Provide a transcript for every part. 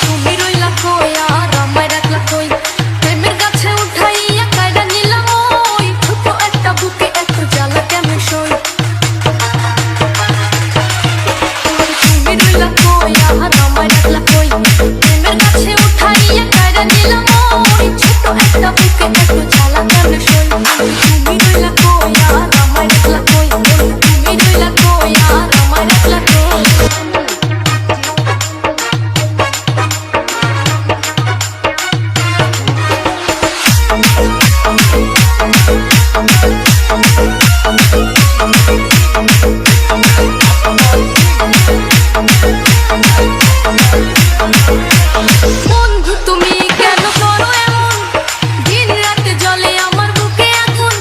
তুমি রইলা কই আর আমায় রাখলা কই প্রেমের গাছে উঠাইয়া কাইরা নিলাম ওই ছোট একটা বুকে এত জ্বালা কেমন সই তুমি রইলা কই আর আমায় রাখলা কই প্রেমের গাছে উঠাইয়া কাইরা নিলাম ওই ছোট একটা বুকে এত জ্বালা কেমন সই তুমি রইলা কই আর আমায় রাখলা কই তুমি রইলা কই আর আমায় রাখলা কই বন্ধু তুমি কেন করো এমন দিন রাত জ্বলে আমার বুকে আগুন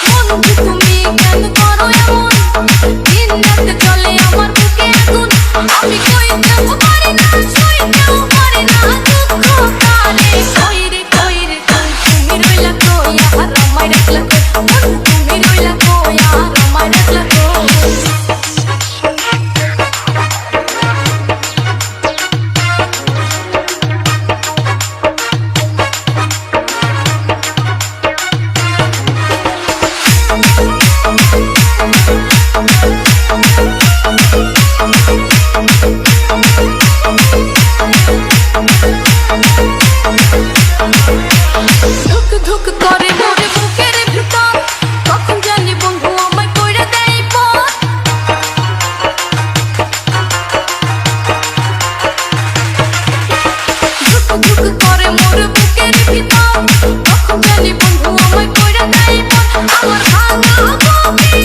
বন্ধু তুমি কেন করো এমন দিন রাত জ্বলে আমার বুকে আগুন আমি কইতেও পারি না সইতেও পারি না দুঃখ কালে কই রে তুমি রইলা কই আর আমায় রাখলা কই তুমি রইলা কই আর আমায় রাখলা কই ধুক ধুক করে মোর বুকের ভিতর কখন জানি বন্ধু আমায় কইরা দেয় পথ ধুক ধুক করে মোর বুকের ভিতর কখন জানি বন্ধু আমায় কইরা দেয় পথ আমার ভাঙা বুকে